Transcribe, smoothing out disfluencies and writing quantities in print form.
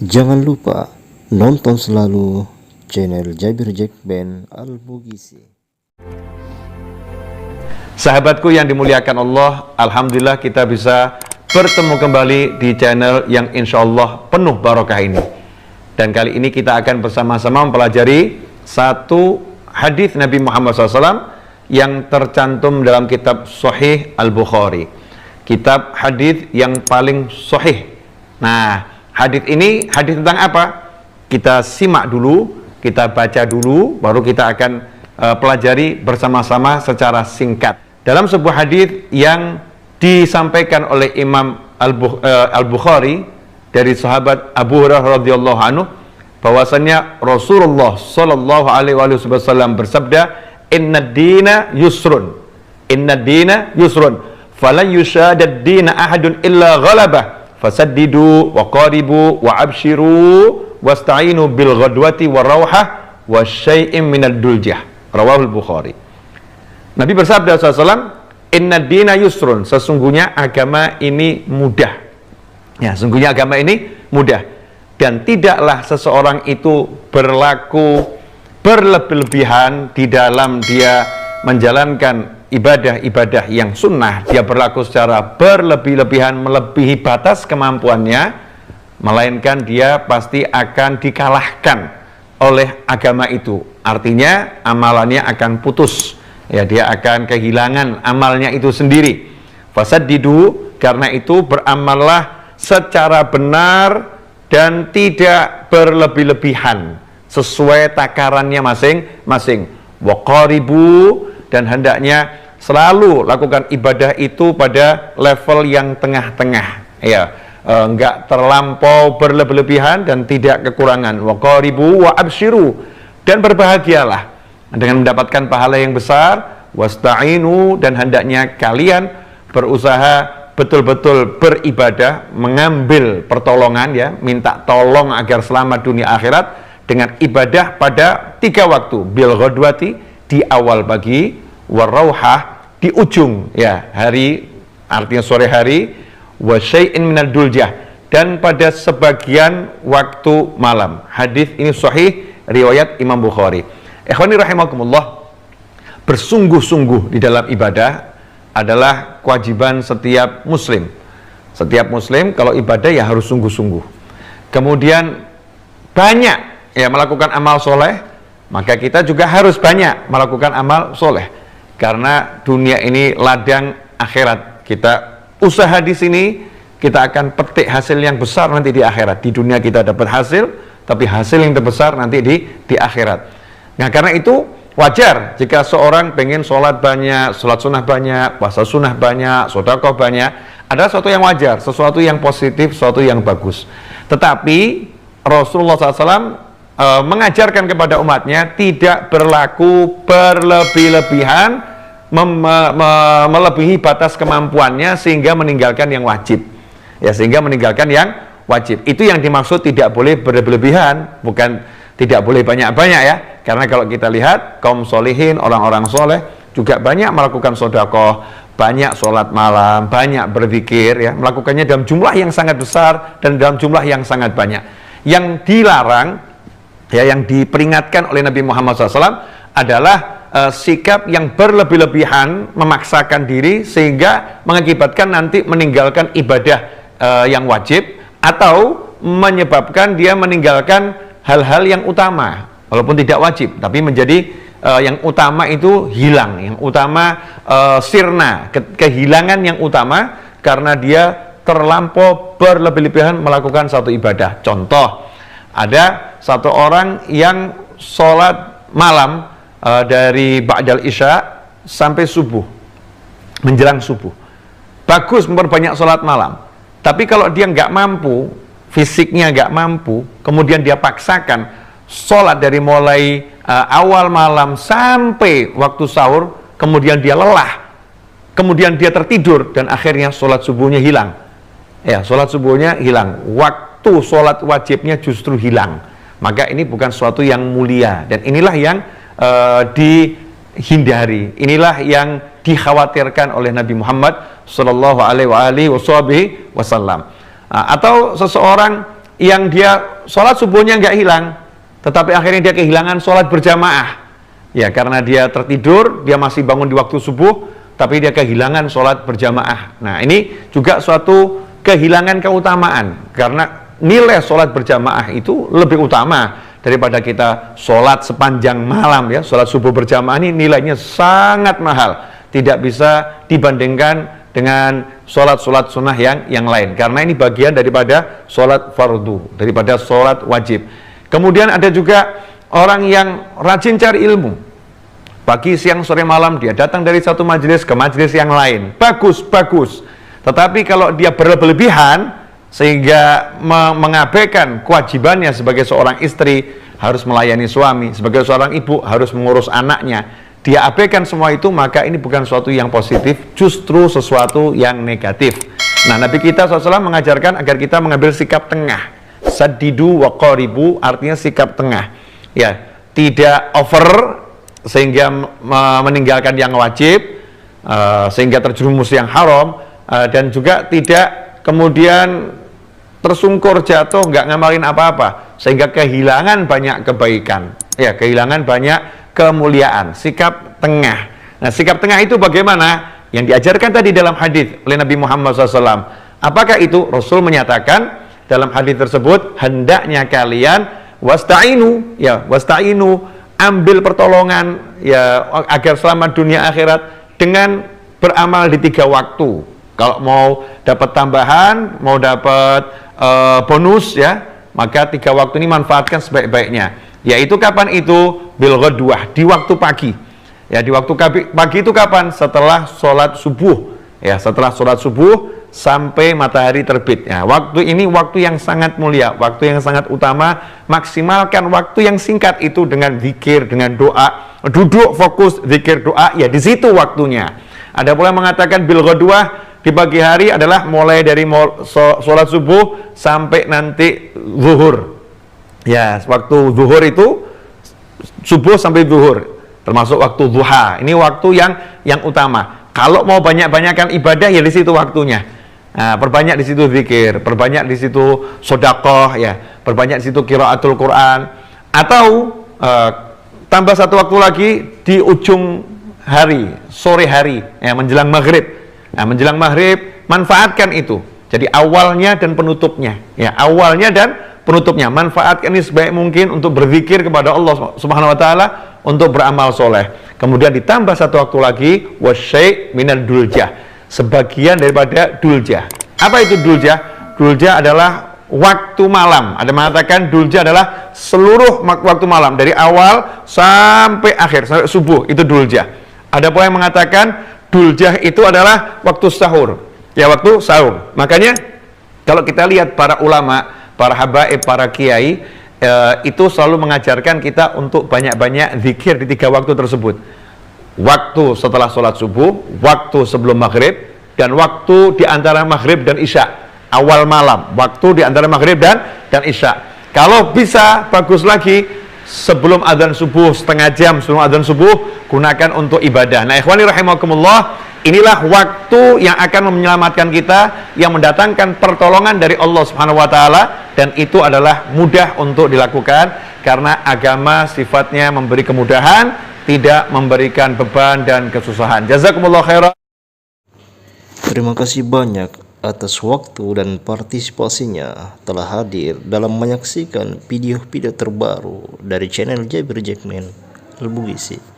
Jangan lupa nonton selalu channel Jabir Jakben Al-Bugisi. Sahabatku yang dimuliakan Allah, alhamdulillah kita bisa bertemu kembali di channel yang insya Allah penuh barokah ini. Dan kali ini kita akan bersama-sama mempelajari satu hadis Nabi Muhammad SAW yang tercantum dalam kitab Sahih Al-Bukhari, kitab hadis yang paling sahih. Nah, hadis ini hadis tentang apa? Kita simak dulu, kita baca dulu, baru kita akan pelajari bersama-sama secara singkat. Dalam sebuah hadis yang disampaikan oleh Imam Al-Bukhari dari sahabat Abu Hurairah radhiyallahu anhu, bahwasanya Rasulullah sallallahu alaihi wasallam bersabda, "Inna dina yusrun, inna dina yusrun, falan yushadad dina ahadun illa ghalabah, fasaddidu wa qaribu wa abshiru wasta'inu bil ghadwati wa rawhah wa syai'in minad duljah." Rawahul Bukhari. Nabi bersabda SAW, "Inna dina yusrun," sesungguhnya agama ini mudah. Ya, sesungguhnya agama ini mudah. Dan tidaklah seseorang itu berlaku berlebih-lebihan di dalam dia menjalankan ibadah-ibadah yang sunnah. Dia berlaku secara berlebih-lebihan, melebihi batas kemampuannya, melainkan dia pasti akan dikalahkan oleh agama itu. Artinya amalannya akan putus. Ya, dia akan kehilangan amalnya itu sendiri. Fasaddidu, karena itu beramallah secara benar dan tidak berlebih-lebihan, sesuai takarannya masing-masing. Wa qaribu, dan hendaknya selalu lakukan ibadah itu pada level yang tengah-tengah. Ya, enggak terlampau berlebih-lebihan dan tidak kekurangan. Wa qaribu wa abshiru, dan berbahagialah dengan mendapatkan pahala yang besar. Wasta'inu, dan hendaknya kalian berusaha betul-betul beribadah, mengambil pertolongan, ya, minta tolong agar selamat dunia akhirat dengan ibadah pada 3 waktu. Bil ghadwati, di awal pagi, warauhah, di ujung ya hari, artinya sore hari, wa syai'in minad duljah, dan pada sebagian waktu malam. Hadis ini sahih riwayat Imam Bukhari. Ikhwani rahimakumullah, bersungguh-sungguh di dalam ibadah adalah kewajiban setiap muslim. Setiap muslim kalau ibadah ya harus sungguh-sungguh. Kemudian banyak ya melakukan amal soleh, maka kita juga harus banyak melakukan amal soleh. Karena dunia ini ladang akhirat. Kita usaha di sini, kita akan petik hasil yang besar nanti di akhirat. Di dunia kita dapat hasil, tapi hasil yang terbesar nanti di akhirat. Nah, karena itu wajar jika seorang pengen sholat banyak, sholat sunnah banyak, puasa sunnah banyak, sedekah banyak, ada sesuatu yang wajar, sesuatu yang positif, sesuatu yang bagus. Tetapi Rasulullah SAW mengajarkan kepada umatnya tidak berlaku berlebih-lebihan, melebihi batas kemampuannya sehingga meninggalkan yang wajib. Ya, sehingga meninggalkan yang wajib. Itu yang dimaksud tidak boleh berlebihan, bukan tidak boleh banyak-banyak ya. Karena kalau kita lihat kaum solihin, orang-orang soleh juga banyak melakukan sedekah, banyak sholat malam, banyak berzikir ya, melakukannya dalam jumlah yang sangat besar dan dalam jumlah yang sangat banyak. Yang dilarang ya, yang diperingatkan oleh Nabi Muhammad SAW adalah sikap yang berlebih-lebihan, memaksakan diri sehingga mengakibatkan nanti meninggalkan ibadah yang wajib, atau menyebabkan dia meninggalkan hal-hal yang utama, walaupun tidak wajib, tapi menjadi yang utama itu hilang, yang utama sirna, kehilangan yang utama karena dia terlampau berlebih-lebihan melakukan satu ibadah. Contoh, ada satu orang yang sholat malam dari ba'dal isya sampai subuh, menjelang subuh, bagus memperbanyak sholat malam, tapi kalau dia nggak mampu, fisiknya nggak mampu, kemudian dia paksakan sholat dari mulai awal malam sampai waktu sahur, kemudian dia lelah, kemudian dia tertidur, dan akhirnya sholat subuhnya hilang. Ya, sholat subuhnya hilang, waktu sholat wajibnya justru hilang. Maka ini bukan sesuatu yang mulia, dan inilah yang dihindari, inilah yang dikhawatirkan oleh Nabi Muhammad Sallallahu Alaihi Wasallam. Atau seseorang yang dia sholat subuhnya nggak hilang, tetapi akhirnya dia kehilangan sholat berjamaah. Ya, karena dia tertidur, dia masih bangun di waktu subuh, tapi dia kehilangan sholat berjamaah. Nah, ini juga suatu kehilangan keutamaan, karena nilai sholat berjamaah itu lebih utama daripada kita sholat sepanjang malam ya. Sholat subuh berjamaah ini nilainya sangat mahal, tidak bisa dibandingkan dengan sholat-sholat sunnah yang lain, karena ini bagian daripada sholat fardu, daripada sholat wajib. Kemudian ada juga orang yang rajin cari ilmu, pagi, siang, sore, malam dia datang dari satu majelis ke majelis yang lain, bagus. Tetapi kalau dia berlebihan sehingga mengabaikan kewajibannya sebagai seorang istri, harus melayani suami, sebagai seorang ibu harus mengurus anaknya, dia abaikan semua itu, maka ini bukan sesuatu yang positif, justru sesuatu yang negatif. Nah, Nabi kita SAW mengajarkan agar kita mengambil sikap tengah. Saddidu wa qaribu, artinya sikap tengah. Ya, tidak over sehingga meninggalkan yang wajib, sehingga terjerumus yang haram, dan juga tidak kemudian tersungkur jatuh nggak ngamalin apa-apa sehingga kehilangan banyak kebaikan, ya, kehilangan banyak kemuliaan. Sikap tengah. Nah, sikap tengah itu bagaimana? Yang diajarkan tadi dalam hadis oleh Nabi Muhammad SAW. Apakah itu? Rasul menyatakan dalam hadis tersebut, hendaknya kalian wasta'inu, ya, wasta'inu, ambil pertolongan ya agar selamat dunia akhirat dengan beramal di 3 waktu. Kalau mau dapat tambahan, mau dapat bonus ya, maka 3 waktu ini manfaatkan sebaik-baiknya. Yaitu kapan itu? Bil ghadwah, di waktu pagi. Ya, di waktu pagi itu kapan? Setelah sholat subuh. Ya, setelah sholat subuh sampai matahari terbit. Ya, waktu ini waktu yang sangat mulia, waktu yang sangat utama. Maksimalkan waktu yang singkat itu dengan zikir, dengan doa. Duduk fokus zikir doa, ya di situ waktunya. Ada pula mengatakan bil ghadwah, di pagi hari adalah mulai dari sholat subuh sampai nanti zuhur. Ya, waktu zuhur itu subuh sampai zuhur, termasuk waktu duha. Ini waktu yang utama. Kalau mau banyak-banyakan ibadah, ya di situ waktunya. Nah, perbanyak di situ zikir, perbanyak di situ sedekah, ya, perbanyak di situ qiraatul Quran, atau tambah satu waktu lagi di ujung hari, sore hari, ya, menjelang maghrib. Nah, menjelang maghrib manfaatkan itu. Jadi awalnya dan penutupnya, ya, awalnya dan penutupnya manfaatkan ini sebaik mungkin untuk berzikir kepada Allah Subhanahu Wa Taala, untuk beramal soleh. Kemudian ditambah satu waktu lagi, wasyai' minal duljah, sebagian daripada duljah. Apa itu duljah? Duljah adalah waktu malam. Ada mengatakan duljah adalah seluruh waktu malam dari awal sampai akhir, sampai subuh, itu duljah. Ada pula yang mengatakan duljah itu adalah waktu sahur. Ya, waktu sahur. Makanya kalau kita lihat para ulama, para habaib, para kiai, itu selalu mengajarkan kita untuk banyak-banyak zikir di 3 waktu tersebut. Waktu setelah sholat subuh, waktu sebelum maghrib, dan waktu di antara maghrib dan isya, awal malam, waktu di antara maghrib dan isya. Kalau bisa bagus lagi sebelum adzan subuh, setengah jam sebelum adzan subuh, gunakan untuk ibadah. Nah, ikhwani rahimakumullah, inilah waktu yang akan menyelamatkan kita, yang mendatangkan pertolongan dari Allah Subhanahu Wa Taala, dan itu adalah mudah untuk dilakukan karena agama sifatnya memberi kemudahan, tidak memberikan beban dan kesusahan. Jazakumullah khairan. Terima kasih banyak atas waktu dan partisipasinya telah hadir dalam menyaksikan video-video terbaru dari channel Jabir Jackman Al-Bugisi.